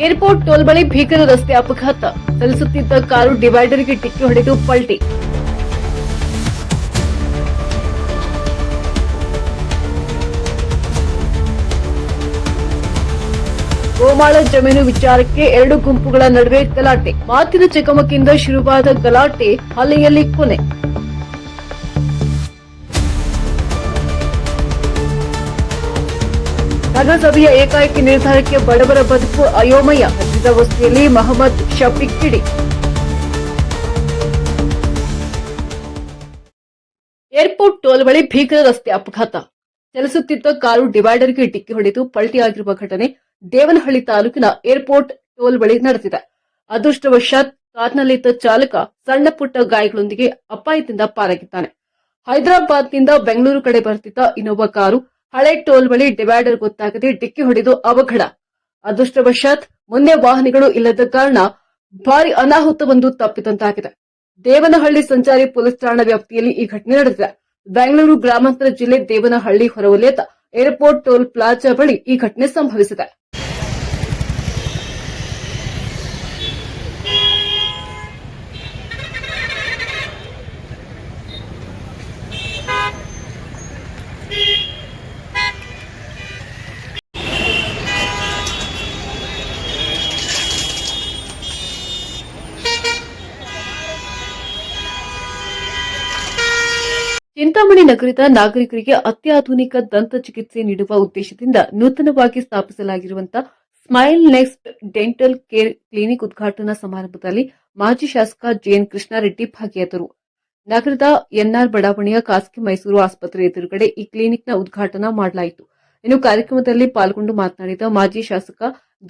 Airport toll ಬಳಿ ಭೀಕರ ರಸ್ತೆ ಅಪಘಾತ. ಚಲಿಸುತ್ತಿದ್ದ ಕಾರು ಡಿವೈಡರ್ಗೆ ಡಿಕ್ಕಿ ಹೊಡೆದು ಪಲ್ಟಿ. ಗೋಮಾಳ ಜಮೀನು ವಿಚಾರಕ್ಕೆ ಎರಡು ಗುಂಪುಗಳ ನಡುವೆ ಗಲಾಟೆ. ಮಾತಿನ ಚಕಮಕಿಯಿಂದ ಶುರುವಾದ ಗಲಾಟೆ ಹಲ್ಲೆಯಲ್ಲಿ ಕೊನೆ. ನಗರಸಭೆಯ ಏಕಾಏಕಿ ನಿರ್ಧಾರಕ್ಕೆ ಬಡವರ ಬದುಕು ಅಯೋಮಯ. ವಸತಿಯಲ್ಲಿ ಮಹಮ್ಮದ್ ಶಫೀಕ್ ಕಿಡಿ. ಏರ್ಪೋರ್ಟ್ ಟೋಲ್ ಬಳಿ ಭೀಕರ ರಸ್ತೆ ಅಪಘಾತ. ಚಲಿಸುತ್ತಿದ್ದ ಕಾರು ಡಿವೈಡರ್ಗೆ ಡಿಕ್ಕಿ ಹೊಡೆದು ಪಲ್ಟಿಯಾಗಿರುವ ಘಟನೆ ದೇವನಹಳ್ಳಿ ತಾಲೂಕಿನ ಏರ್ಪೋರ್ಟ್ ಟೋಲ್ ಬಳಿ ನಡೆದಿದೆ. ಅದೃಷ್ಟವಶಾತ್ ಕಾರ್ನಲ್ಲಿದ್ದ ಚಾಲಕ ಸಣ್ಣ ಪುಟ್ಟ ಗಾಯಗಳೊಂದಿಗೆ ಅಪಾಯದಿಂದ ಪಾರಾಗಿದ್ದಾನೆ. ಹೈದರಾಬಾದ್ನಿಂದ ಬೆಂಗಳೂರು ಕಡೆ ಬರುತ್ತಿದ್ದ ಇನ್ನೋವಾ ಕಾರು ಹಳೆ ಟೋಲ್ ಬಳಿ ಡಿವೈಡರ್ ಗೊತ್ತಾಗದೆ ಡಿಕ್ಕಿ ಹೊಡೆದು ಅವಘಡ. ಅದೃಷ್ಟವಶಾತ್ ಮುಂದೆ ವಾಹನಗಳು ಇಲ್ಲದ ಕಾರಣ ಭಾರಿ ಅನಾಹುತವೊಂದು ತಪ್ಪಿದಂತಾಗಿದೆ. ದೇವನಹಳ್ಳಿ ಸಂಚಾರಿ ಪೊಲೀಸ್ ಠಾಣಾ ವ್ಯಾಪ್ತಿಯಲ್ಲಿ ಈ ಘಟನೆ ನಡೆದಿದೆ. ಬೆಂಗಳೂರು ಗ್ರಾಮಾಂತರ ಜಿಲ್ಲೆ ದೇವನಹಳ್ಳಿ ಹೊರವಲಯದ ಏರ್ಪೋರ್ಟ್ ಟೋಲ್ ಪ್ಲಾಜಾ ಬಳಿ ಈ ಘಟನೆ ಸಂಭವಿಸಿದೆ. ಚಿಂತಾಮಣಿ ನಗರದ ನಾಗರಿಕರಿಗೆ ಅತ್ಯಾಧುನಿಕ ದಂತ ಚಿಕಿತ್ಸೆ ನೀಡುವ ಉದ್ದೇಶದಿಂದ ನೂತನವಾಗಿ ಸ್ಥಾಪಿಸಲಾಗಿರುವಂತಹ smile next dental care clinic ಉದ್ಘಾಟನಾ ಸಮಾರಂಭದಲ್ಲಿ ಮಾಜಿ ಶಾಸಕ ಜೆಎನ್ ಕೃಷ್ಣಾರೆಡ್ಡಿ ಭಾಗಿಯಾದರು. ನಗರದ ಎನ್ಆರ್ ಬಡಾವಣೆಯ ಖಾಸಗಿ ಮೈಸೂರು ಆಸ್ಪತ್ರೆ ಎದುರುಗಡೆ ಈ ಕ್ಲಿನಿಕ್ನ ಉದ್ಘಾಟನಾ ಮಾಡಲಾಯಿತು. ಇನ್ನು ಕಾರ್ಯಕ್ರಮದಲ್ಲಿ ಪಾಲ್ಗೊಂಡು ಮಾತನಾಡಿದ ಮಾಜಿ ಶಾಸಕ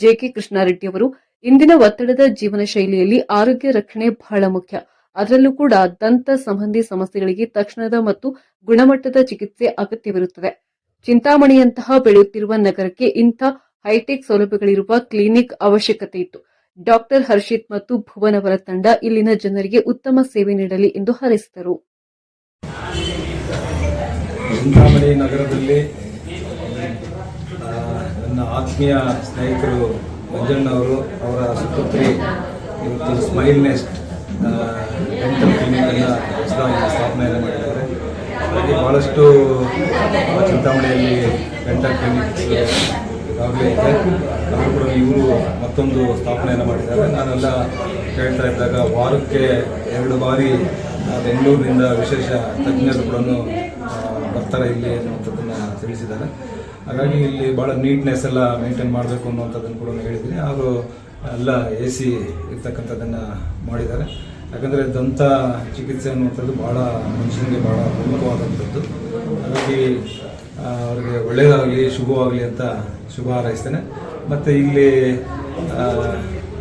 ಜೆಕೆ ಕೃಷ್ಣಾರೆಡ್ಡಿ ಅವರು, ಇಂದಿನ ಒತ್ತಡದ ಜೀವನ ಶೈಲಿಯಲ್ಲಿ ಆರೋಗ್ಯ ರಕ್ಷಣೆ ಬಹಳ ಮುಖ್ಯ. ಅದರಲ್ಲೂ ಕೂಡ ದಂತ ಸಂಬಂಧಿ ಸಮಸ್ಯೆಗಳಿಗೆ ತಕ್ಷಣದ ಮತ್ತು ಗುಣಮಟ್ಟದ ಚಿಕಿತ್ಸೆ ಅಗತ್ಯವಿರುತ್ತದೆ. ಚಿಂತಾಮಣಿಯಂತಹ ಬೆಳೆಯುತ್ತಿರುವ ನಗರಕ್ಕೆ ಇಂಥ ಹೈಟೆಕ್ ಸೌಲಭ್ಯಗಳಿರುವ ಕ್ಲಿನಿಕ್ ಅವಶ್ಯಕತೆ ಇತ್ತು. ಡಾಕ್ಟರ್ ಹರ್ಷಿತ್ ಮತ್ತು ಭುವನ್ ಅವರ ತಂಡ ಇಲ್ಲಿನ ಜನರಿಗೆ ಉತ್ತಮ ಸೇವೆ ನೀಡಲಿ ಎಂದು ಹಾರೈಸಿದರು. ಚಿಂತಾಮಣಿ ನಗರದಲ್ಲಿ ನನ್ನ ಆತ್ಮೀಯ ಸ್ನೇಹಿತರು ಮಂಜಣ್ಣ ಅವರು ಅವರ ಸುಪುತ್ರಿ ಇವತ್ತು ಸ್ಮೈಲ್ ನೆಸ್ಟ್ ಡೆಂಟಲ್ ಕ್ಲಿನಿಕನ್ನು ಹೊಸದಾಗಿ ಸ್ಥಾಪನೆಯನ್ನು ಮಾಡಿದ್ದಾರೆ. ಹಾಗೆ ಭಾಳಷ್ಟು ಚಿಂತಾಮಣಿಯಲ್ಲಿ ಡೆಂಟಲ್ ಕ್ಲಿನಿಕ್ಸ್ ಈಗಾಗಲೇ ಇದೆ. ಅವರು ಕೂಡ ಇವರು ಮತ್ತೊಂದು ಸ್ಥಾಪನೆಯನ್ನು ಮಾಡಿದ್ದಾರೆ. ನಾನೆಲ್ಲ ಹೇಳ್ತಾ ಇದ್ದಾಗ ವಾರಕ್ಕೆ 2 ಬಾರಿ ಬೆಂಗಳೂರಿನಿಂದ ವಿಶೇಷ ತಜ್ಞರು ಕೂಡ ಬರ್ತಾರೆ ಇಲ್ಲಿ ಅನ್ನುವಂಥದ್ದನ್ನು ತಿಳಿಸಿದ್ದಾರೆ. ಹಾಗಾಗಿ ಇಲ್ಲಿ ಭಾಳ ನೀಟ್ನೆಸ್ ಎಲ್ಲ ಮೇಂಟೈನ್ ಮಾಡಬೇಕು ಅನ್ನುವಂಥದ್ದನ್ನು ಕೂಡ ಹೇಳಿದ್ದೀನಿ. ಅವರು ಎಲ್ಲ AC ಇರ್ತಕ್ಕಂಥದ್ದನ್ನು ಮಾಡಿದ್ದಾರೆ. ಯಾಕಂದರೆ ದಂತ ಚಿಕಿತ್ಸೆ ಅನ್ನುವಂಥದ್ದು ಭಾಳ ಮನುಷ್ಯನಿಗೆ ಭಾಳ ಪ್ರಮುಖವಾದಂಥದ್ದು. ಹಾಗಾಗಿ ಅವರಿಗೆ ಒಳ್ಳೆಯದಾಗಲಿ, ಶುಭವಾಗಲಿ ಅಂತ ಶುಭ ಹಾರೈಸ್ತೇನೆ. ಮತ್ತು ಇಲ್ಲಿ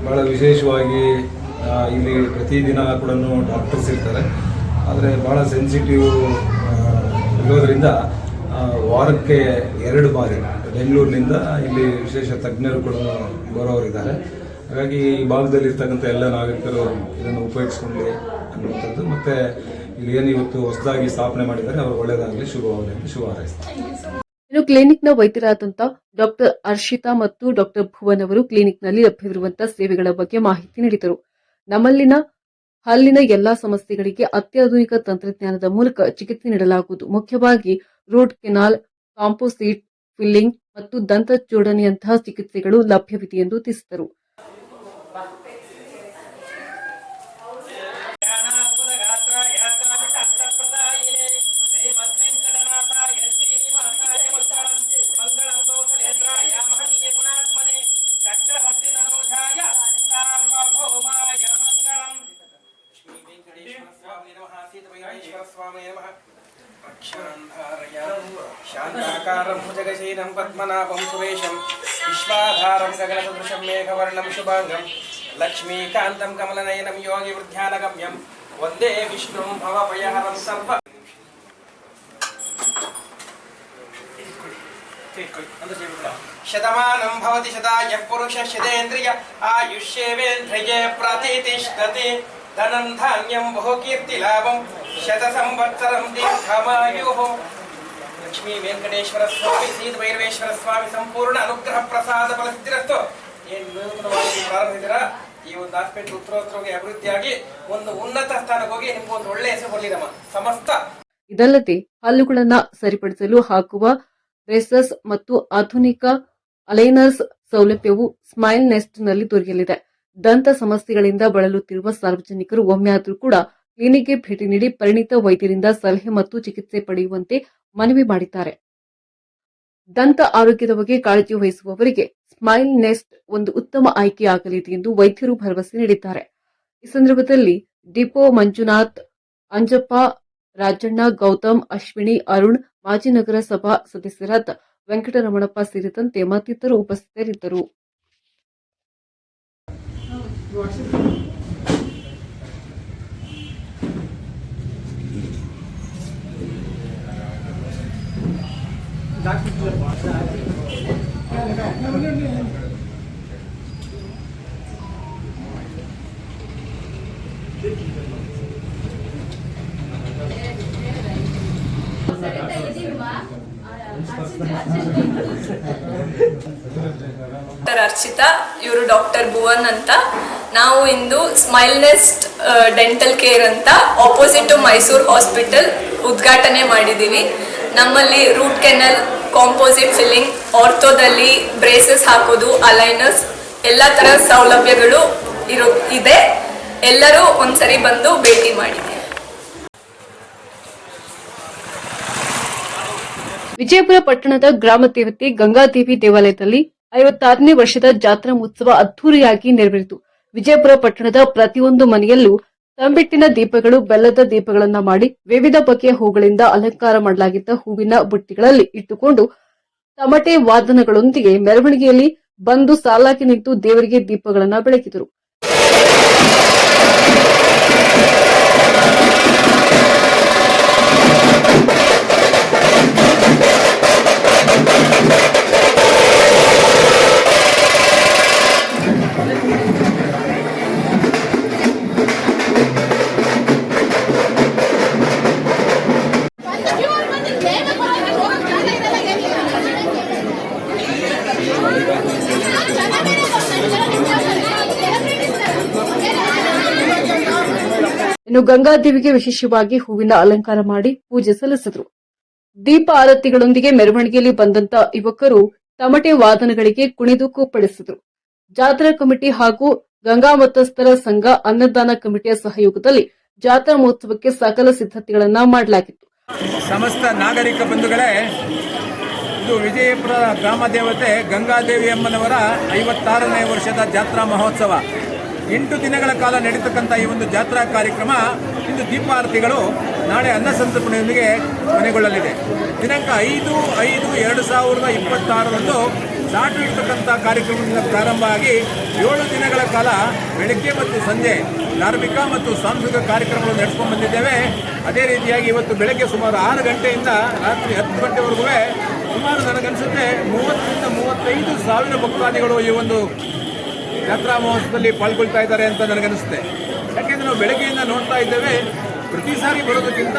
ಭಾಳ ವಿಶೇಷವಾಗಿ ಇಲ್ಲಿ ಪ್ರತಿದಿನ ಕೂಡ ಡಾಕ್ಟರ್ಸ್ ಇರ್ತಾರೆ. ಆದರೆ ಭಾಳ ಸೆನ್ಸಿಟಿವ್ ಇರೋದರಿಂದ ವಾರಕ್ಕೆ 2 ಬಾರಿ ಬೆಂಗಳೂರಿನಿಂದ ಇಲ್ಲಿ ವಿಶೇಷ ತಜ್ಞರು ಕೂಡ ಬರೋರಿದ್ದಾರೆ. ಹಾಗಾಗಿ ಈ ಭಾಗದಲ್ಲಿ ಇರ್ತಕ್ಕಂಥ ಎಲ್ಲ ನಾಗರಿಕರು ಇದನ್ನು ಉಪಯೋಗಿಸ್ಕೊಳ್ಳಿ ಅನ್ನುವಂಥದ್ದು. ಮತ್ತು ಇಲ್ಲಿ ಏನು ಇವತ್ತು ಹೊಸದಾಗಿ ಸ್ಥಾಪನೆ ಮಾಡಿದ್ದಾರೆ ಅವರು ಒಳ್ಳೆಯದಾಗಲಿ, ಶುಭವಾಗಲಿ ಅಂತ ಶುಭ ಹಾರೈಸ್ತಾರೆ. ಇನ್ನು ಕ್ಲಿನಿಕ್ನ ವೈದ್ಯರಾದಂತಹ ಡಾಕ್ಟರ್ ಹರ್ಷಿತಾ ಮತ್ತು ಡಾಕ್ಟರ್ ಭುವನ್ ಅವರು ಕ್ಲಿನಿಕ್ನಲ್ಲಿ ಲಭ್ಯವಿರುವಂತಹ ಸೇವೆಗಳ ಬಗ್ಗೆ ಮಾಹಿತಿ ನೀಡಿದರು. ನಮ್ಮಲ್ಲಿನ ಹಲ್ಲಿನ ಎಲ್ಲಾ ಸಮಸ್ಯೆಗಳಿಗೆ ಅತ್ಯಾಧುನಿಕ ತಂತ್ರಜ್ಞಾನದ ಮೂಲಕ ಚಿಕಿತ್ಸೆ ನೀಡಲಾಗುವುದು. ಮುಖ್ಯವಾಗಿ ರೂಟ್ ಕೆನಾಲ್, ಕಾಂಪೋಸಿಟ್ ಫಿಲ್ಲಿಂಗ್ ಮತ್ತು ದಂತ ಜೋಡಣೆಯಂತಹ ಚಿಕಿತ್ಸೆಗಳು ಲಭ್ಯವಿದೆ ಎಂದು ತಿಳಿಸಿದರು. शान्ताकारं भुजगशयनं पद्मनाभं सुरेशं विश्वाधारं गगनसदृशं मेघवर्णं शुभांगं लक्ष्मीकान्तं कमलनयनं योगिवृद्ध्यानगम्यं वन्दे विष्णुं भवभयहरं सर्व शतमानं भवति शतायः पुरुषः शतेन्द्रिय आयुष्येवेन्द्रिये प्रतितिष्ठति धनं धान्यं बहुकीर्तिलाभं शतसंवत्सरं दीर्घमायुः लक्ष्मी वेंकटेश्वर स्वामी सीत भैरवेश्वर स्वामी संपूर्ण अनुग्रह प्रसाद फलसिद्धिरस्तु ಏನು ನೂತನವಾಗಿ ಪ್ರಾರಂಭಿಸಿದ್ದೀರಾ ಈ ಒಂದು ಹಾಸ್ಪಿಟಲ್ ಉತ್ತರೋತ್ತರವಾಗಿ ಅಭಿವೃದ್ಧಿಯಾಗಿ ಒಂದು ಉನ್ನತ ಸ್ಥಾನಕ್ಕೆ ಹೋಗಿ ನಿಮ್ಗೆ ಒಂದು ಒಳ್ಳೆ ಹೆಸರು ಬರಲಿದಮ್ಮ ಸಮಸ್ತ. ಇದಲ್ಲದೆ ಹಲ್ಲುಗಳನ್ನ ಸರಿಪಡಿಸಲು ಹಾಕುವ ಬ್ರೇಸಸ್ ಮತ್ತು ಆಧುನಿಕ ಅಲೈನರ್ಸ್ ಸೌಲಭ್ಯವು ಸ್ಮೈಲ್ ನೆಸ್ಟ್ ನಲ್ಲಿ ದೊರೆಯಲಿದೆ. ದಂತ ಸಮಸ್ಯೆಗಳಿಂದ ಬಳಲುತ್ತಿರುವ ಸಾರ್ವಜನಿಕರು ಒಮ್ಮೆಯಾದರೂ ಕೂಡ ಕ್ಲಿನಿಕ್ಗೆ ಭೇಟಿ ನೀಡಿ ಪರಿಣಿತ ವೈದ್ಯರಿಂದ ಸಲಹೆ ಮತ್ತು ಚಿಕಿತ್ಸೆ ಪಡೆಯುವಂತೆ ಮನವಿ ಮಾಡಿದ್ದಾರೆ. ದಂತ ಆರೋಗ್ಯದ ಬಗ್ಗೆ ಕಾಳಜಿ ವಹಿಸುವವರಿಗೆ ಸ್ಮೈಲ್ ನೆಸ್ಟ್ ಒಂದು ಉತ್ತಮ ಆಯ್ಕೆಯಾಗಲಿದೆ ಎಂದು ವೈದ್ಯರು ಭರವಸೆ ನೀಡಿದ್ದಾರೆ. ಈ ಸಂದರ್ಭದಲ್ಲಿ ಡಿಪೋ ಮಂಜುನಾಥ್, ಅಂಜಪ್ಪ, ರಾಜಣ್ಣ, ಗೌತಮ್, ಅಶ್ವಿನಿ, ಅರುಣ್, ಮಾಜಿ ನಗರ ಸಭಾ ಸದಸ್ಯರಾದ ವೆಂಕಟರಮಣಪ್ಪ ಸೇರಿದಂತೆ ಮತ್ತಿತರರು ಉಪಸ್ಥಿತರಿದ್ದರು. ಅರ್ಚಿತಾ, ಇವರು ಡಾಕ್ಟರ್ ಭುವನ್ ಅಂತ. ನಾವು ಇಂದು ಸ್ಮೈಲ್ ನೆಸ್ಟ್ ಡೆಂಟಲ್ ಕೇರ್ ಅಂತ ಆಪೋಸಿಟ್ ಟು ಮೈಸೂರು ಹಾಸ್ಪಿಟಲ್ ಉದ್ಘಾಟನೆ ಮಾಡಿದ್ದೀವಿ. ನಮ್ಮಲ್ಲಿ ರೂಟ್ ಕೆನಲ್, ಕಾಂಪೋಸಿಟ್ ಫಿಲ್ಲಿಂಗ್, ಆರ್ಥೋದಲ್ಲಿ ಬ್ರೇಸಸ್ ಹಾಕೋದು, ಅಲೈನರ್ಸ್ ಎಲ್ಲ ಥರ ಸೌಲಭ್ಯಗಳು ಇದೆ. ಎಲ್ಲರೂ ಒಂದ್ಸರಿ ಬಂದು ಭೇಟಿ ಮಾಡಿ. ವಿಜಯಪುರ ಪಟ್ಟಣದ ಗ್ರಾಮ ದೇವತೆ ಗಂಗಾದೇವಿ ದೇವಾಲಯದಲ್ಲಿ 56ನೇ ವರ್ಷದ ಜಾತ್ರಾ ಮಹೋತ್ಸವ ಅದ್ದೂರಿಯಾಗಿ ನೆರವೇರಿತು. ವಿಜಯಪುರ ಪಟ್ಟಣದ ಪ್ರತಿಯೊಂದು ಮನೆಯಲ್ಲೂ ತಂಬಿಟ್ಟಿನ ದೀಪಗಳು, ಬೆಲ್ಲದ ದೀಪಗಳನ್ನ ಮಾಡಿ ವಿವಿಧ ಬಗೆಯ ಹೂಗಳಿಂದ ಅಲಂಕಾರ ಮಾಡಲಾಗಿದ್ದ ಹೂವಿನ ಬುಟ್ಟಿಗಳಲ್ಲಿ ಇಟ್ಟುಕೊಂಡು ತಮಟೆ ವಾದನಗಳೊಂದಿಗೆ ಮೆರವಣಿಗೆಯಲ್ಲಿ ಬಂದು ಸಾಲಾಗಿ ನಿಂತು ದೇವರಿಗೆ ದೀಪಗಳನ್ನ ಬೆಳಗಿದರು. ಇನ್ನು ಗಂಗಾದೇವಿಗೆ ವಿಶೇಷವಾಗಿ ಹೂವಿನ ಅಲಂಕಾರ ಮಾಡಿ ಪೂಜೆ ಸಲ್ಲಿಸಿದರು. ದೀಪ ಆರತಿಗಳೊಂದಿಗೆ ಮೆರವಣಿಗೆಯಲ್ಲಿ ಬಂದಂತ ಯುವಕರು ತಮಟೆ ವಾದನಗಳಿಗೆ ಕುಣಿದು ಕುಪ್ಪಳಿಸಿದರು. ಜಾತ್ರಾ ಕಮಿಟಿ ಹಾಗೂ ಗಂಗಾ ಮತಸ್ಥರ ಸಂಘ ಅನ್ನದಾನ ಕಮಿಟಿಯ ಸಹಯೋಗದಲ್ಲಿ ಜಾತ್ರಾ ಮಹೋತ್ಸವಕ್ಕೆ ಸಕಲ ಸಿದ್ಧತೆಗಳನ್ನ ಮಾಡಲಾಗಿತ್ತು. ಸಮಸ್ತ ನಾಗರಿಕ ಬಂಧುಗಳೇ, ಇದು ವಿಜಯಪುರ ಗ್ರಾಮ ದೇವತೆ ಗಂಗಾದೇವಿ ಅಮ್ಮನವರ 56ನೇ ವರ್ಷದ ಜಾತ್ರಾ ಮಹೋತ್ಸವ. 8 ದಿನಗಳ ಕಾಲ ನಡೀತಕ್ಕಂಥ ಈ ಒಂದು ಜಾತ್ರಾ ಕಾರ್ಯಕ್ರಮ ಇಂದು ದೀಪಾರತಿಗಳು, ನಾಳೆ ಅನ್ನಸಂತರ್ಪಣೆಯೊಂದಿಗೆ ಕೊನೆಗೊಳ್ಳಲಿದೆ. ದಿನಾಂಕ 5/5/2026ರಂದು ಚಾಟು ಇರ್ತಕ್ಕಂಥ ಕಾರ್ಯಕ್ರಮದಿಂದ ಪ್ರಾರಂಭ ಆಗಿ 7 ದಿನಗಳ ಕಾಲ ಬೆಳಗ್ಗೆ ಮತ್ತು ಸಂಜೆ ಧಾರ್ಮಿಕ ಮತ್ತು ಸಾಂಸ್ಕೃತಿಕ ಕಾರ್ಯಕ್ರಮಗಳು ನಡೆಸ್ಕೊಂಡು ಬಂದಿದ್ದೇವೆ. ಅದೇ ರೀತಿಯಾಗಿ ಇವತ್ತು ಬೆಳಗ್ಗೆ ಸುಮಾರು 6 ಗಂಟೆಯಿಂದ ರಾತ್ರಿ 10 ಗಂಟೆವರೆಗೂ ಸುಮಾರು ನನಗನ್ಸುತ್ತೆ 30ರಿಂದ 35 ಸಾವಿರ ಭಕ್ತಾದಿಗಳು ಈ ಒಂದು ಜಾತ್ರಾ ಮಹೋತ್ಸವದಲ್ಲಿ ಪಾಲ್ಗೊಳ್ತಾ ಇದ್ದಾರೆ ಅಂತ ನನಗನ್ನಿಸುತ್ತೆ. ಯಾಕೆಂದರೆ ನಾವು ಬೆಳಗ್ಗೆಯಿಂದ ನೋಡ್ತಾ ಇದ್ದೇವೆ, ಪ್ರತಿ ಸಾರಿ ಬರೋದಕ್ಕಿಂತ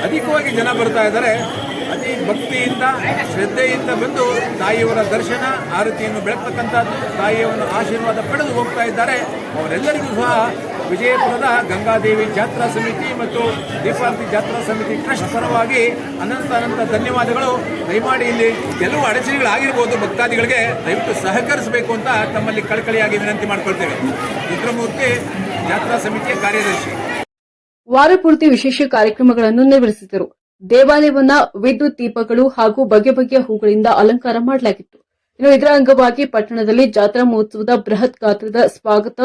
ಅಧಿಕವಾಗಿ ಜನ ಬರ್ತಾ ಇದ್ದಾರೆ. ಅತಿ ಭಕ್ತಿಯಿಂದ, ಶ್ರದ್ಧೆಯಿಂದ ಬಂದು ತಾಯಿಯವರ ದರ್ಶನ, ಆರತಿಯನ್ನು ಬೆಳಗ್ತಕ್ಕಂಥದ್ದು, ತಾಯಿಯವರ ಆಶೀರ್ವಾದ ಪಡೆದು ಹೋಗ್ತಾ ಇದ್ದಾರೆ. ಅವರೆಲ್ಲರಿಗೂ ಸಹ ವಿಜಯಪುರದ ಗಂಗಾದೇವಿ ಜಾತ್ರಾ ಸಮಿತಿ ಮತ್ತು ದೀಪಾರತಿ ಜಾತ್ರಾ ಸಮಿತಿ ಟ್ರಸ್ಟ್ ಪರವಾಗಿ ಅನಂತ ಧನ್ಯವಾದಗಳು. ದಯಮಾಡಿ ಇಲ್ಲಿ ಕೆಲವು ಅಡಚಣೆಗಳಾಗಿರ್ಬೋದು ಭಕ್ತಾದಿಗಳಿಗೆ, ದಯವಿಟ್ಟು ಸಹಕರಿಸಬೇಕು ಅಂತ ತಮ್ಮಲ್ಲಿ ಕಳಕಳಿಯಾಗಿ ವಿನಂತಿ ಮಾಡಿಕೊಳ್ತೇವೆ. ರುದ್ರಮೂರ್ತಿ, ಜಾತ್ರಾ ಸಮಿತಿಯ ಕಾರ್ಯದರ್ಶಿ. ವಾರಪೂರ್ತಿ ವಿಶೇಷ ಕಾರ್ಯಕ್ರಮಗಳನ್ನು ನೆರವೇರಿಸಿದರು. ದೇವಾಲಯವನ್ನ ವಿದ್ಯುತ್ ದೀಪಗಳು ಹಾಗೂ ಬಗೆ ಬಗೆಯ ಹೂಗಳಿಂದ ಅಲಂಕಾರ ಮಾಡಲಾಗಿತ್ತು. ಇನ್ನು ಇದರ ಅಂಗವಾಗಿ ಪಟ್ಟಣದಲ್ಲಿ ಜಾತ್ರಾ ಮಹೋತ್ಸವದ ಬೃಹತ್ ಗಾತ್ರದ ಸ್ವಾಗತ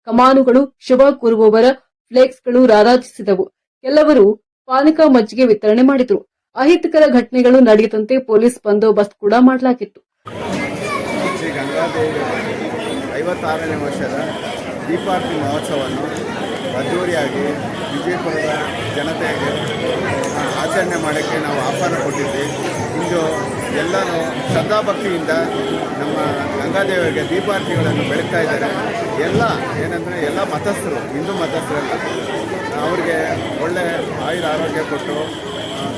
ಕಮಾನುಗಳು, ಶುಭ ಕೋರುವವರ ಫ್ಲೆಕ್ಸ್ಗಳು ರಾರಾಜಿಸಿದವು. ಕೆಲವರು ಪಾನಕ, ಮಜ್ಜಿಗೆ ವಿತರಣೆ ಮಾಡಿದರು. ಅಹಿತಕರ ಘಟನೆಗಳು ನಡೆಯದಂತೆ ಪೊಲೀಸ್ ಬಂದೋಬಸ್ತ್ ಕೂಡ ಮಾಡಲಾಗಿತ್ತು. ಶ್ರೀ ಗಂಗಾದೇವಿ 56ನೇ ವರ್ಷದ ದೀಪಾರತಿ ಮಹೋತ್ಸವವನ್ನು ಅದ್ದೂರಿಯಾಗಿ ವಿಜಯಪುರದ ಜನತೆಗೆ ಆಚರಣೆ ಮಾಡೋಕ್ಕೆ ನಾವು ಆಹ್ವಾನ ಕೊಟ್ಟಿದ್ವಿ. ಇಂದು ಎಲ್ಲರೂ ಶ್ರದ್ಧಾಭಕ್ತಿಯಿಂದ ನಮ್ಮ ಗಂಗಾದೇವಿಗೆ ದೀಪಾರತಿಗಳನ್ನು ಬೆಳಗ್ತಾ ಇದ್ದಾರೆ. ಎಲ್ಲ ಮತಸ್ಥರು, ಹಿಂದೂ ಮತಸ್ಥರೆಲ್ಲ ಅವ್ರಿಗೆ ಒಳ್ಳೆ ಆರೋಗ್ಯ ಕೊಟ್ಟು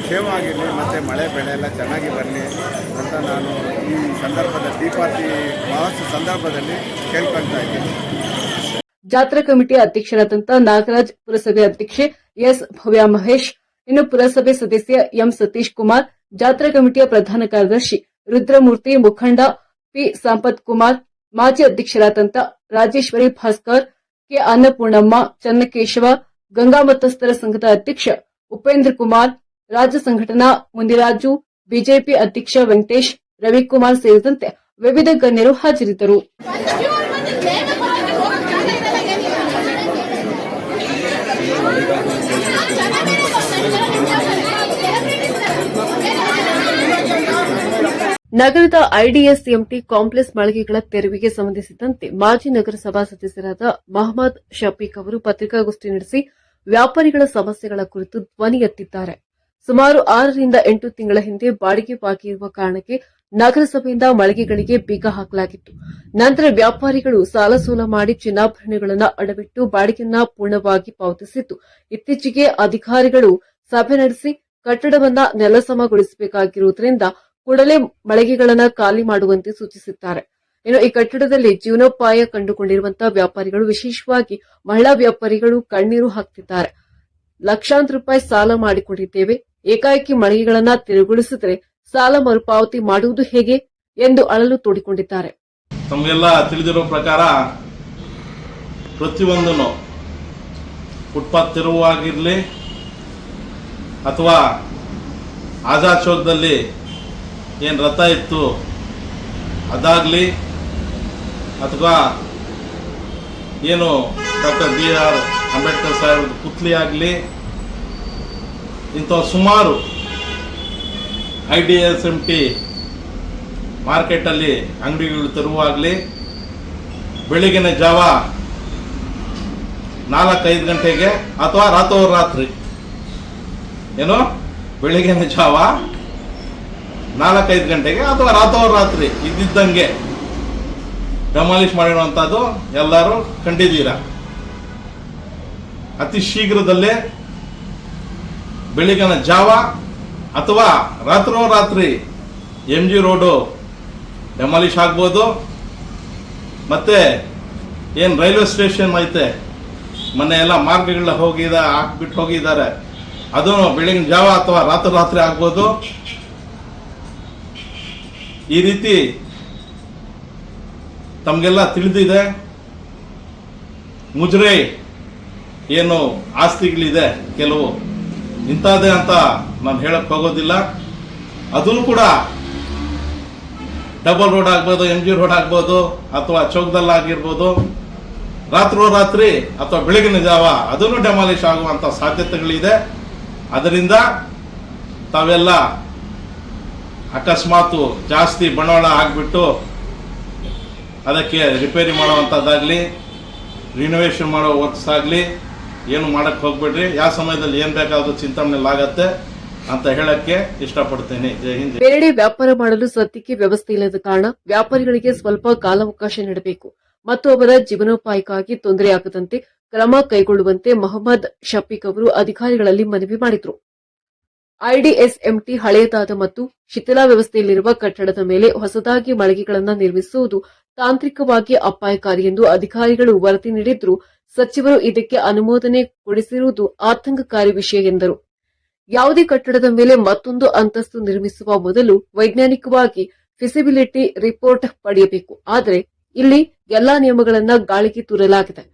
ಕ್ಷೇಮವಾಗಿರಲಿ ಮತ್ತು ಮಳೆ ಬೆಳೆ ಎಲ್ಲ ಚೆನ್ನಾಗಿ ಬರಲಿ ಅಂತ ನಾನು ಈ ಸಂದರ್ಭದಲ್ಲಿ ದೀಪಾವಳಿ ಮಹೋತ್ಸವ ಸಂದರ್ಭದಲ್ಲಿ ಕೇಳ್ಕೊಳ್ತಾ ಇದ್ದೀನಿ. ಜಾತ್ರಾ ಕಮಿಟಿ ಅಧ್ಯಕ್ಷರಾದಂಥ ನಾಗರಾಜ್, ಪುರಸಭೆ ಅಧ್ಯಕ್ಷೆ ಎಸ್ ಭವ್ಯ ಮಹೇಶ್, ಇನ್ನು ಪುರಸಭೆ ಸದಸ್ಯ ಎಂ ಸತೀಶ್ ಕುಮಾರ್, ಜಾತ್ರಾ ಕಮಿಟಿಯ ಪ್ರಧಾನ ಕಾರ್ಯದರ್ಶಿ ರುದ್ರಮೂರ್ತಿ, ಮುಖಂಡ ಪಿ ಸಂಪತ್ ಕುಮಾರ್, ಮಾಜಿ ಅಧ್ಯಕ್ಷರಾದಂಥ ರಾಜೇಶ್ವರಿ ಭಾಸ್ಕರ್, ಕೆ ಅನ್ನಪೂರ್ಣಮ್ಮ, ಚನ್ನಕೇಶವ, ಗಂಗಾ ಮತಸ್ಥರ ಸಂಘದ ಅಧ್ಯಕ್ಷ ಉಪೇಂದ್ರ ಕುಮಾರ್, ರಾಜ್ಯ ಸಂಘಟನಾ ಮುನಿರಾಜು, ಬಿಜೆಪಿ ಅಧ್ಯಕ್ಷ ವೆಂಕಟೇಶ್, ರವಿಕುಮಾರ್ ಸೇರಿದಂತೆ ವಿವಿಧ ಗಣ್ಯರು ಹಾಜರಿದ್ದರು. ನಗರದ ಐಡಿಎಸ್ಎಂಟಿ ಕಾಂಪ್ಲೆಕ್ಸ್ ಮಳಿಗೆಗಳ ತೆರವಿಗೆ ಸಂಬಂಧಿಸಿದಂತೆ ಮಾಜಿ ನಗರಸಭಾ ಸದಸ್ಯರಾದ ಮಹಮ್ಮದ್ ಶಫೀಕ್ ಅವರು ಪತ್ರಿಕಾಗೋಷ್ಠಿ ನಡೆಸಿ ವ್ಯಾಪಾರಿಗಳ ಸಮಸ್ಯೆಗಳ ಕುರಿತು ಧ್ವನಿ ಎತ್ತಿದ್ದಾರೆ. ಸುಮಾರು 6 ರಿಂದ 8 ತಿಂಗಳ ಹಿಂದೆ ಬಾಡಿಗೆ ಬಾಕಿ ಇರುವ ಕಾರಣಕ್ಕೆ ನಗರಸಭೆಯಿಂದ ಮಳಿಗೆಗಳಿಗೆ ಬೀಗ ಹಾಕಲಾಗಿತ್ತು. ನಂತರ ವ್ಯಾಪಾರಿಗಳು ಸಾಲ ಸೋಲ ಮಾಡಿ ಚಿನ್ನಾಭರಣಗಳನ್ನು ಅಡವಿಟ್ಟು ಬಾಡಿಗೆಯನ್ನ ಪೂರ್ಣವಾಗಿ ಪಾವತಿಸಿದ್ದು, ಇತ್ತೀಚೆಗೆ ಅಧಿಕಾರಿಗಳು ಸಭೆ ನಡೆಸಿ ಕಟ್ಟಡವನ್ನ ನೆಲಸಮಗೊಳಿಸಬೇಕಾಗಿರುವುದರಿಂದ ಕೂಡಲೇ ಮಳಿಗೆಗಳನ್ನು ಖಾಲಿ ಮಾಡುವಂತೆ ಸೂಚಿಸಿದ್ದಾರೆ. ಇನ್ನು ಈ ಕಟ್ಟಡದಲ್ಲಿ ಜೀವನೋಪಾಯ ಕಂಡುಕೊಂಡಿರುವಂತಹ ವ್ಯಾಪಾರಿಗಳು, ವಿಶೇಷವಾಗಿ ಮಹಿಳಾ ವ್ಯಾಪಾರಿಗಳು ಕಣ್ಣೀರು ಹಾಕ್ತಿದ್ದಾರೆ. ಲಕ್ಷಾಂತರ ರೂಪಾಯಿ ಸಾಲ ಮಾಡಿಕೊಂಡಿದ್ದೇವೆ, ಏಕಾಏಕಿ ಮಳಿಗೆಗಳನ್ನ ತೆರವುಗೊಳಿಸಿದರೆ ಸಾಲ ಮರುಪಾವತಿ ಮಾಡುವುದು ಹೇಗೆ ಎಂದು ಅಳಲು ತೋಡಿಕೊಂಡಿದ್ದಾರೆ. ತಮಗೆಲ್ಲ ತಿಳಿದಿರೋ ಪ್ರಕಾರ ಪ್ರತಿಯೊಂದನ್ನು ಫುಟ್ಪಾತ್ ತೆರವಾಗಿರಲಿ ಅಥವಾ ಆಜಾದ್ ಚೌಕದಲ್ಲಿ ಏನು ರಥ ಇತ್ತು ಅದಾಗಲಿ ಅಥವಾ ಏನು ಡಾಕ್ಟರ್ BR ಅಂಬೇಡ್ಕರ್ ಸಾಹೇಬ್ರ ಪುತ್ಲಿ ಆಗಲಿ, ಇಂಥ ಸುಮಾರು IDSMT ಮಾರ್ಕೆಟಲ್ಲಿ ಅಂಗಡಿಗಳು ತೆರವಾಗಲಿ, ಬೆಳಗಿನ ಜಾವ 4-5 ಗಂಟೆಗೆ ಅಥವಾ ರಾತ್ರೋರಾತ್ರಿ ಏನೋ ಬೆಳಗಿನ ಜಾವ 4-5 ಗಂಟೆಗೆ ಅಥವಾ ರಾತ್ರೋರಾತ್ರಿ ಇದ್ದಿದ್ದಂಗೆ ಡೆಮಾಲಿಷ್ ಮಾಡಿರುವಂಥದ್ದು ಎಲ್ಲರೂ ಕಂಡಿದ್ದೀರಾ. ಅತಿ ಶೀಘ್ರದಲ್ಲೇ ಬೆಳಗಿನ ಜಾವ ಅಥವಾ ರಾತ್ರೋರಾತ್ರಿ MG ರೋಡು ಡೆಮಾಲಿಷ್ ಆಗ್ಬೋದು. ಮತ್ತೆ ಏನು ರೈಲ್ವೆ ಸ್ಟೇಷನ್ ಐತೆ, ಮೊನ್ನೆ ಎಲ್ಲ ಮಾರ್ಗಗಳ ಹಾಕ್ಬಿಟ್ಟು ಹೋಗಿದ್ದಾರೆ, ಅದು ಬೆಳಗಿನ ಜಾವ ಅಥವಾ ರಾತ್ರೋರಾತ್ರಿ ಆಗ್ಬೋದು. ಈ ರೀತಿ ತಮಗೆಲ್ಲ ತಿಳಿದಿದೆ. ಮುಜರೆ ಏನು ಆಸ್ತಿಗಳಿದೆ ಕೆಲವು, ಇಂಥದ್ದೇ ಅಂತ ನಾನು ಹೇಳಕ್ ಹೋಗೋದಿಲ್ಲ. ಅದನ್ನು ಕೂಡ ಡಬಲ್ ರೋಡ್ ಆಗ್ಬೋದು, MG ರೋಡ್ ಆಗ್ಬೋದು, ಅಥವಾ ಚೌಕದಲ್ಲಾಗಿರ್ಬೋದು, ರಾತ್ರೋರಾತ್ರಿ ಅಥವಾ ಬೆಳಗಿನ ಜಾವ ಅದನ್ನು ಡೆಮಾಲಿಷ್ ಆಗುವಂಥ ಸಾಧ್ಯತೆಗಳಿದೆ. ಅದರಿಂದ ತಾವೆಲ್ಲ ಅಕಸ್ಮಾತು ಜಾಸ್ತಿ ಬಂಡವಾಳ ಹಾಕ್ಬಿಟ್ಟು ಅದಕ್ಕೆ ರಿಪೇರಿ ಮಾಡುವಂಥದ್ದಾಗಲಿ, ರಿನೋವೇಷನ್ ಮಾಡೋ ವರ್ಕ್ಸ್ ಆಗಲಿ ಏನು ಮಾಡಕ್ಕೆ ಹೋಗ್ಬೇಡ್ರಿ. ಯಾವ ಸಮಯದಲ್ಲಿ ಏನು ಬೇಕಾದ್ರೂ ಚಿಂತನೆಯಲ್ಲಾಗತ್ತೆ ಅಂತ ಹೇಳಕ್ಕೆ ಇಷ್ಟಪಡ್ತೇನೆ. ಜೈ ಹಿಂದ್. ಬೇರೆಡೆ ವ್ಯಾಪಾರ ಮಾಡಲು ಸದ್ಯಕ್ಕೆ ವ್ಯವಸ್ಥೆ ಇಲ್ಲದ ಕಾರಣ ವ್ಯಾಪಾರಿಗಳಿಗೆ ಸ್ವಲ್ಪ ಕಾಲಾವಕಾಶ ನೀಡಬೇಕು ಮತ್ತು ಅವರ ಜೀವನೋಪಾಯಕ್ಕಾಗಿ ತೊಂದರೆಯಾಗದಂತೆ ಕ್ರಮ ಕೈಗೊಳ್ಳುವಂತೆ ಮೊಹಮ್ಮದ್ ಶಫೀಕ್ ಅವರು ಅಧಿಕಾರಿಗಳಲ್ಲಿ ಮನವಿ ಮಾಡಿದರು. IDSMT ಹಳೆಯದಾದ ಮತ್ತು ಶಿಥಿಲಾವಸ್ಥೆಯಲ್ಲಿರುವ ಕಟ್ಟಡದ ಮೇಲೆ ಹೊಸದಾಗಿ ಮಳಿಗೆಗಳನ್ನು ನಿರ್ಮಿಸುವುದು ತಾಂತ್ರಿಕವಾಗಿ ಅಪಾಯಕಾರಿ ಎಂದು ಅಧಿಕಾರಿಗಳು ವರದಿ ನೀಡಿದ್ರು. ಸಚಿವರು ಇದಕ್ಕೆ ಅನುಮೋದನೆ ಕೊಡಿಸಿರುವುದು ಆತಂಕಕಾರಿ ವಿಷಯ ಎಂದರು. ಯಾವುದೇ ಕಟ್ಟಡದ ಮೇಲೆ ಮತ್ತೊಂದು ಅಂತಸ್ತು ನಿರ್ಮಿಸುವ ಮೊದಲು ವೈಜ್ಞಾನಿಕವಾಗಿ ಫಿಸಿಬಿಲಿಟಿ ರಿಪೋರ್ಟ್ ಪಡೆಯಬೇಕು. ಆದರೆ ಇಲ್ಲಿ ಎಲ್ಲಾ ನಿಯಮಗಳನ್ನು ಗಾಳಿಗೆ ತೂರಲಾಗಿದೆ.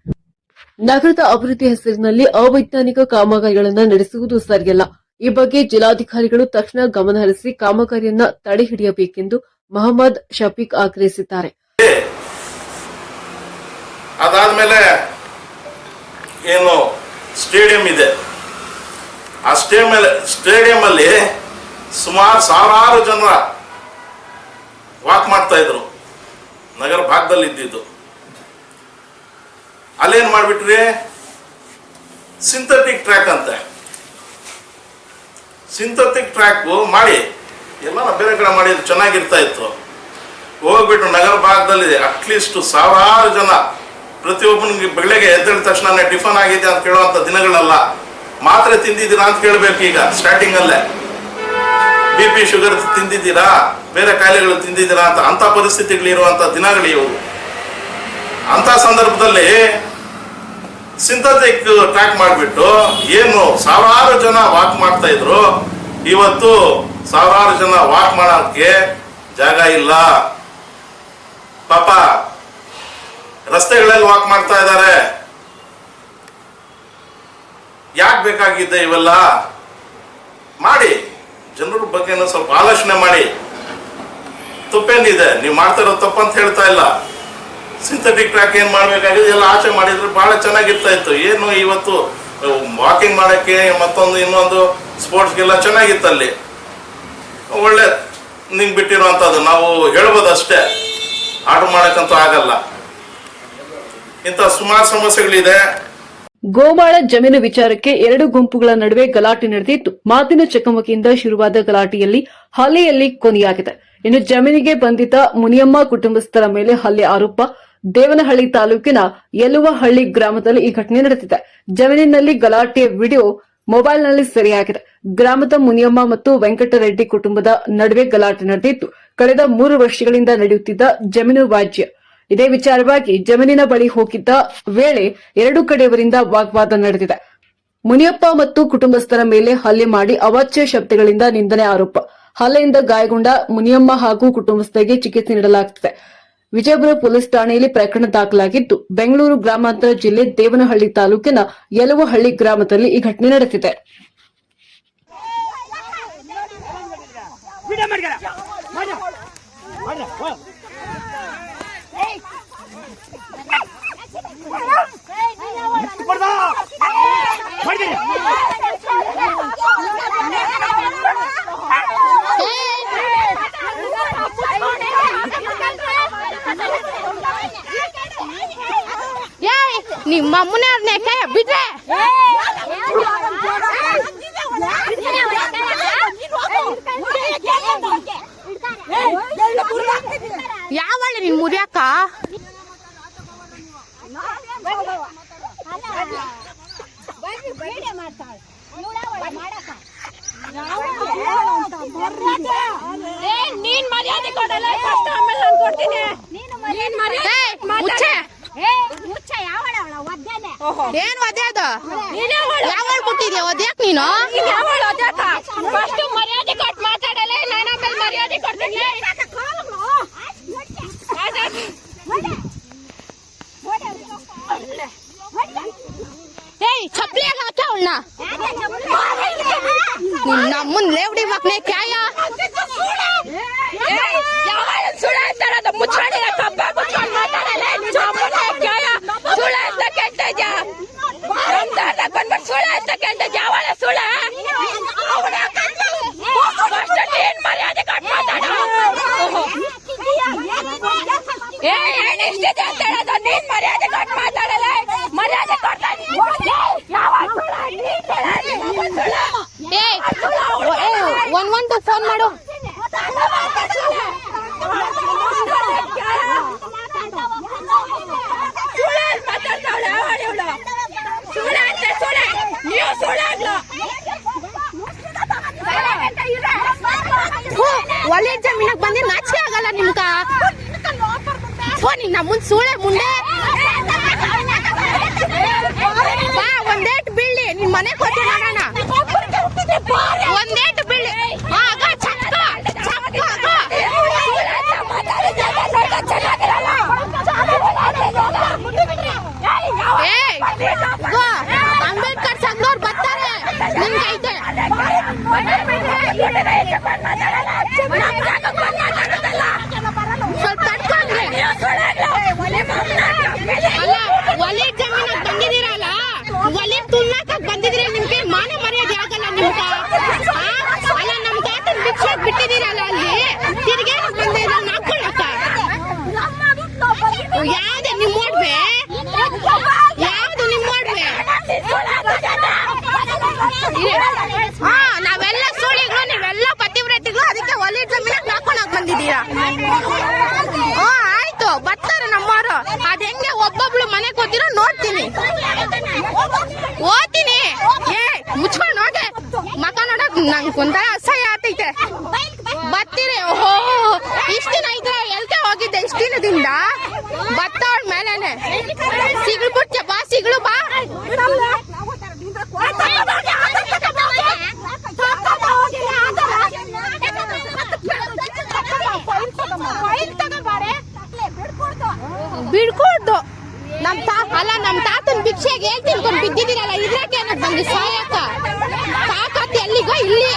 ನಗರದ ಅಭಿವೃದ್ಧಿ ಹೆಸರಿನಲ್ಲಿ ಅವೈಜ್ಞಾನಿಕ ಕಾಮಗಾರಿಗಳನ್ನು ನಡೆಸುವುದು ಸರಿಯಲ್ಲ. ಈ ಬಗ್ಗೆ ಜಿಲ್ಲಾಧಿಕಾರಿಗಳು ತಕ್ಷಣ ಗಮನಹರಿಸಿ ಕಾಮಗಾರಿಯನ್ನ ತಡೆ ಹಿಡಿಯಬೇಕೆಂದು ಮೊಹಮ್ಮದ್ ಶಫೀಕ್ ಆಗ್ರಹಿಸಿದ್ದಾರೆ. ಅದಾದ್ಮೇಲೆ ಏನು ಸ್ಟೇಡಿಯಂ ಇದೆ, ಆ ಸ್ಟೇಡಿಯಂ ಅಲ್ಲಿ ಸುಮಾರು ಸಾವಿರಾರು ಜನ ವಾಕ್ ಮಾಡ್ತಾ ಇದ್ರು, ನಗರ ಭಾಗದಲ್ಲಿ ಇದ್ದಿದ್ದು. ಅಲ್ಲೇನ್ ಮಾಡ್ಬಿಟ್ರಿ, ಸಿಂಥೆಟಿಕ್ ಟ್ರ್ಯಾಕ್ ಅಂತೆ, ಸಿಂಥೆಟಿಕ್ ಟ್ರ್ಯಾಕ್ ಮಾಡಿ ಎಲ್ಲ ಬೇರೆ ಕಡೆ ಮಾಡಿದ್ರು ಚೆನ್ನಾಗಿರ್ತಾ ಇತ್ತು. ಹೋಗ್ಬಿಟ್ಟು ನಗರ ಭಾಗದಲ್ಲಿ ಅಟ್ಲೀಸ್ಟ್ ಸಾವಿರಾರು ಜನ ಪ್ರತಿಯೊಬ್ಬನಿಗೆ ಬೆಳಗ್ಗೆ ಎದ್ದ ತಕ್ಷಣ ಟಿಫನ್ ಆಗಿದೆ ಅಂತ ಕೇಳುವಂತ ದಿನಗಳಲ್ಲ. ಮಾತ್ರೆ ತಿಂದಿದ್ದೀರಾ ಅಂತ ಕೇಳಬೇಕು ಈಗ ಸ್ಟಾರ್ಟಿಂಗ್ ಅಲ್ಲೇ. BP ಶುಗರ್ ತಿಂದಿದ್ದೀರಾ, ಬೇರೆ ಕಾಯಿಲೆಗಳು ತಿಂದಿದ್ದೀರಾ ಅಂತ ಪರಿಸ್ಥಿತಿಗಳಿರುವಂಥ ದಿನಗಳು ಇವು. ಅಂಥ ಸಂದರ್ಭದಲ್ಲಿ ಸಿಂಥೆಟಿಕ್ ಟ್ರ್ಯಾಕ್ ಮಾಡಿಬಿಟ್ಟು ಏನು ಸಾವಿರಾರು ಜನ ವಾಕ್ ಮಾಡ್ತಾ ಇದ್ರು, ಇವತ್ತು ಸಾವಿರಾರು ಜನ ವಾಕ್ ಮಾಡೋಕ್ಕೆ ಜಾಗ ಇಲ್ಲ. ಪಾಪ ರಸ್ತೆಗಳಲ್ಲಿ ವಾಕ್ ಮಾಡ್ತಾ ಇದ್ದಾರೆ. ಯಾಕೆ ಬೇಕಾಗಿದ್ದೆ ಇವೆಲ್ಲ? ಮಾಡಿ, ಜನರ ಬಗ್ಗೆ ಸ್ವಲ್ಪ ಆಲೋಚನೆ ಮಾಡಿ. ತಪ್ಪೇನಿದೆ, ನೀವು ಮಾಡ್ತಾ ಇರೋ ತಪ್ಪಂತ ಹೇಳ್ತಾ ಇಲ್ಲ. ಸಿಂಥೆಟಿಕ್ ಟ್ರ್ಯಾಕ್ ಏನು ಮಾಡಬೇಕಾಗಿದೆ ಎಲ್ಲ ಆಚೆ ಮಾಡಿದ್ರೆ ಭಾಳ ಚೆನ್ನಾಗಿರ್ತಾ ಇತ್ತು. ಏನು ಇವತ್ತು ವಾಕಿಂಗ್ ಮಾಡೋಕ್ಕೆ ಮತ್ತೊಂದು ಇನ್ನೊಂದು ಸ್ಪೋರ್ಟ್ಸ್ಗೆಲ್ಲ ಚೆನ್ನಾಗಿತ್ತಲ್ಲಿ. ಒಳ್ಳೆ ನಿಂಗೆ ಬಿಟ್ಟಿರುವಂಥದ್ದು ನಾವು ಹೇಳ್ಬೋದು ಅಷ್ಟೇ, ಆರ್ಡರ್ ಮಾಡೋಕ್ಕಂತೂ ಆಗಲ್ಲ. ಇಂಥ ಸುಮಾರು ಸಮಸ್ಯೆಗಳಿದೆ. ಗೋಮಾಳ ಜಮೀನು ವಿಚಾರಕ್ಕೆ ಎರಡು ಗುಂಪುಗಳ ನಡುವೆ ಗಲಾಟೆ ನಡೆದಿದ್ದು, ಮಾತಿನ ಚಕಮಕಿಯಿಂದ ಶುರುವಾದ ಗಲಾಟೆಯಲ್ಲಿ ಹಲ್ಲೆಯಲ್ಲಿ ಕೊನೆಯಾಗಿದೆ. ಇನ್ನು ಜಮೀನಿಗೆ ಬಂಧಿತ ಮುನಿಯಮ್ಮ ಕುಟುಂಬಸ್ಥರ ಮೇಲೆ ಹಲ್ಲೆ ಆರೋಪ. ದೇವನಹಳ್ಳಿ ತಾಲೂಕಿನ ಯಲುವಹಳ್ಳಿ ಗ್ರಾಮದಲ್ಲಿ ಈ ಘಟನೆ ನಡೆದಿದೆ. ಜಮೀನಿನಲ್ಲಿ ಗಲಾಟೆಯ ವಿಡಿಯೋ ಮೊಬೈಲ್ನಲ್ಲಿ ಸೆರೆಯಾಗಿದೆ. ಗ್ರಾಮದ ಮುನಿಯಮ್ಮ ಮತ್ತು ವೆಂಕಟರೆಡ್ಡಿ ಕುಟುಂಬದ ನಡುವೆ ಗಲಾಟೆ ನಡೆದಿದ್ದು, ಕಳೆದ 3 ವರ್ಷಗಳಿಂದ ನಡೆಯುತ್ತಿದ್ದ ಜಮೀನು ವ್ಯಾಜ್ಯ. ಇದೇ ವಿಚಾರವಾಗಿ ಜಮೀನಿನ ಬಳಿ ಹೋಗಿದ್ದ ವೇಳೆ ಎರಡು ಕಡೆಯವರಿಂದ ವಾಗ್ವಾದ ನಡೆದಿದೆ. ಮುನಿಯಪ್ಪ ಮತ್ತು ಕುಟುಂಬಸ್ಥರ ಮೇಲೆ ಹಲ್ಲೆ ಮಾಡಿ ಅವಾಚ್ಯ ಶಬ್ದಗಳಿಂದ ನಿಂದನೆ ಆರೋಪ. ಹಲ್ಲೆಯಿಂದ ಗಾಯಗೊಂಡ ಮುನಿಯಮ್ಮ ಹಾಗೂ ಕುಟುಂಬಸ್ಥರಿಗೆ ಚಿಕಿತ್ಸೆ ನೀಡಲಾಗುತ್ತಿದೆ. ವಿಜಯಪುರ ಪೊಲೀಸ್ ಠಾಣೆಯಲ್ಲಿ ಪ್ರಕರಣ ದಾಖಲಾಗಿದ್ದು, ಬೆಂಗಳೂರು ಗ್ರಾಮಾಂತರ ಜಿಲ್ಲೆ ದೇವನಹಳ್ಳಿ ತಾಲೂಕಿನ ಯಲುವಹಳ್ಳಿ ಗ್ರಾಮದಲ್ಲಿ ಈ ಘಟನೆ ನಡೆದಿದೆ. ನಿಮ್ಮ ಅಮ್ಮನ ಕೈ ಬಿಟ್ರೆ ಯಾವಳ್ಳಿ ನಿನ್ ಮುರಿಯಾಕ ನೀನ್ ಮರ್ಯಾದೆ ಕೊಡಲ್ಲ, ಆಮೇಲೆ ನಾನು ಕೊಡ್ತೀನಿ. ಏನ್ ಒದೆ ಅದು? ಯಾವಳು ಬಿಟ್ಟಿದ್ಯಾ ಒದ್ಯಾಕ್ ನೀನು? ಮರ್ಯಾದೆ ಕೊಟ್ಟು ಮಾತಾಡಲ್ಲ, ನಾನು ಆಮೇಲೆ ಮರ್ಯಾದೆ ಕೊಡ್ತೀನಿ. ಏಯ್ ಚಪ್ಲಿಯಾಗ ಹಾಕ ಅವಳನ್ನ. ನಮ್ಮನ್ ಲೇವಡಿ ಮಕ್ಳೆ ಕ್ಯಾಯ ಸುಳ ಅಂತಾರ ಮುಚ್ಚಾಡಿ ಕಬ್ಬ ಮುಚ್ಕೊಂಡು ಮಾತಾಡಲ್ಲ. ಸುಳ ಅಂತ ಕೆಟ್ಟದ್ಯಾ ಬಂದ್ಬಿಟ್ಟು ಸುಳ ಅಂತ ಕೆಟ್ಟದ್ ಯಾವಳ ಸುಳ? ಏನ್ ಮರ್ಯಾದೆ ಕೊಟ್ಟು ಮಾತಾಡ? ಏನಿಷ್ಟಿದೆ ಅಂತ ಹೇಳೋದು? ನೀನ್ ಮರ್ಯಾದೆ ಕೊಟ್ಟು ಮಾತಾಡಲ್ಲ, ಮರ್ಯಾದೆ ಕೊಡ್ತಾ 112 ಫೋನ್ ಮಾಡು. ಒಳ್ಳೆ ಜಮೀನಾಗ ಬಂದಿ ನಾಚಿಕೆ ಆಗಲ್ಲ ನಿಮ್ಗ? ನಿನ್ನ ಮುಂದ್ ಸೂಳೆ ಮುಂದೆ ಬಾ, ಒಂದೇಟ್ ಬೀಳಿ ನಿನ್ ಮನೆ ಕೊಟ್ಟಿ ನೋಡೋಣ. ಒಂದೇಟ್ ಬೀಳಿ ಆಗ ಚಕ್ಕ ಚಕ್ಕ ಅಂಬೇಡ್ಕರ್ ಸಂಘದವ್ರು ಬರ್ತಾರೆ ನಿನ್ಗೈತೆ. ಸ್ವಲ್ಪ ತಡ್ಕೊಂಡ್ರೆ ಅಲ್ಲ, ಒಲೆ ಜಮೀನಾಗ ಬಂದಿದ್ದೀರಲ್ಲ, ಒಲೆ ತುಲ್ನಾಕ ಬಂದಿದ್ದೀರ, ನಿಮ್ಗೆ ಮಾನ ಮರ್ಯಾದೆ ಆಗಲ್ಲ ನಿಮ್ಗ? ಅಲ್ಲ, ನಮ್ ತಾತನ್ ಭಿಕ್ಷೆ ಬಿಟ್ಟಿದ್ದೀರಲ್ಲ, ಅಲ್ಲಿ ತಿರ್ಗೇ ಬಂದಿರ ನಾಕೊಳಕ ಯಾವ್ದು ನಿಮ್ ಓಡ್ಬೆ? ಯಾವ್ದು ನಿಮ್ ಓಡ್ಬೆ? ನಾವೆಲ್ಲ ಸುಳಿಗಳು, ನೀವೆಲ್ಲ ಪತಿವ್ರತಿಗಳು, ಅದಕ್ಕೆ ಒಲೆ ಜಮೀನಾಗ ನಾಕೊಳಕ್ ಬಂದಿದ್ದೀರಾ? ಆಯ್ತು, ಬರ್ತಾರೆ ನಮ್ಮವರು. ಅದ್ ಹೆಂಗೆ ಒಬ್ಬೊಬ್ಳು ಮನೆ ಕೂತಿರೋ ನೋಡ್ತೀನಿ, ಓದ್ತೀನಿ. ಮುಚ್ಕೊಂಡು ಹೋಗೆ ಮಕ ನೋಡಕ್ ನಂಗೆ ಒಂಥರ ಅಸಹ್ಯ ಆಗ್ತೈತೆ. ಬರ್ತೀರಿ ಓಹೋ ಇಷ್ಟ ದಿನ ಇದ್ರ ಎಲ್ಕೆ ಹೋಗಿದ್ದೆ ಇಷ್ಟ ದಿನದಿಂದ ಬತ್ತವಳ ಮೇಲೇನೆ ಸಿಗ್ಬಿಡ್ತೆ ಬಾ ಸಿಗ್ಳು ಬಾ. ಬಿಡ್ಕೊಡ್ದು ನಮ್ ತಾತನ್ ಭಿಕ್ಷೆಗೆ ಹೇಳ್ ತಿನ್ಕೊಂಡ್ ಬಿದ್ದಿದ್ದೀರಲ್ಲ ಇದ್ರಾಕೆ ಏನಕ್ಕೆ ಬಂದು ಸಾಯಕ ತಾಕತ್ ಎಲ್ಲಿಗೋ ಇಲ್ಲಿ.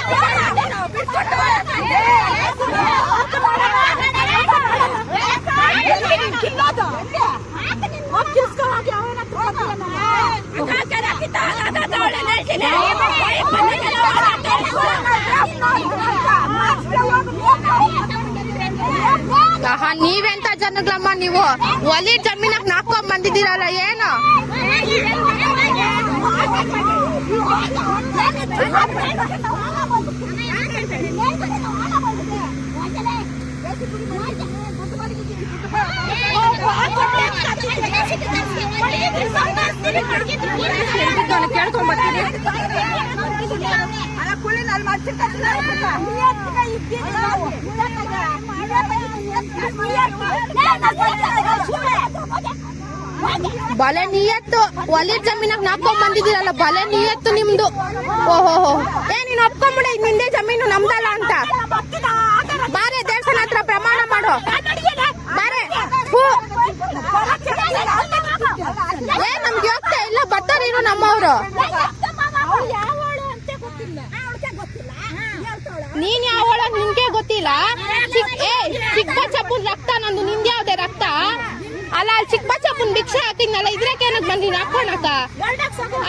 ನೀವೆಂತ ಜನಗಳಮ್ಮ ನೀವು ಒಲಿ ಜಮೀನಾಗ ನಾಕೊಂಡ್ ಬಂದಿದ್ದೀರಲ್ಲ ಏನು. ಬಲೆ ನಿಯತ್ತು ಒಲಿ ಜಮೀನಾಗ ನಾಕೊಂಡ್ ಬಂದಿದ್ದೀರಲ್ಲ ಬಲೆ ನಿಯತ್ತು ನಿಮ್ದು. ಓಹೋ ನೀನ್ ಒಪ್ಕೊಂಡ್ಬಿಡ ನಿಂದೆ ಜಮೀನು ನಮ್ದಲ್ಲ ಅಂತ. ಬಾರೆ ದೇವಸ್ಥಾನ ಹತ್ರ ಪ್ರಮಾಣ ಮಾಡು ಬಾರೆ. ನಮ್ಗೆ ಹೋಗ್ತಾ ಇಲ್ಲ ಬರ್ತಾರೇನು ನಮ್ಮವ್ರು. ನೀನ್ ಯಾವಳ ನಿನ್ಗೆ ಗೊತ್ತಿಲ್ಲ. ಚಿಕ್ಕಬಚ್ಚಪ್ಪನ್ ರಕ್ತ ನಂದು ನಿಂದ ಯಾವ್ದೇ ರಕ್ತ ಅಲ್ಲ. ಚಿಕ್ಕಬಚ್ಚಪ್ಪನ್ ಭಿಕ್ಷೆ ಹಾಕಿದ್ನಲ್ಲ ಇದ್ರಕ್ಕೆ ಏನಕ್ ಬಂದಿ ಹಾಕೋಣಕ.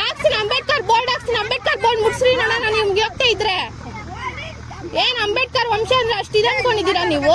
ಹಾಕ್ಸಿನ ಅಂಬೇಡ್ಕರ್ ಬೋರ್ಡ್ ಹಾಕ್ಸಿನ ಅಂಬೇಡ್ಕರ್ ಬೋರ್ಡ್ ಮುಟ್ಸ್ರಿ ನೋಡೋಣ ನಿಮ್ಗೆ ಹೋಗ್ತಾ ಇದ್ರೆ. ಏನ್ ಅಂಬೇಡ್ಕರ್ ವಂಶ ಅಂದ್ರೆ ಅಷ್ಟಿದೆ ಅನ್ಕೊಂಡಿದ್ದೀರಾ ನೀವು.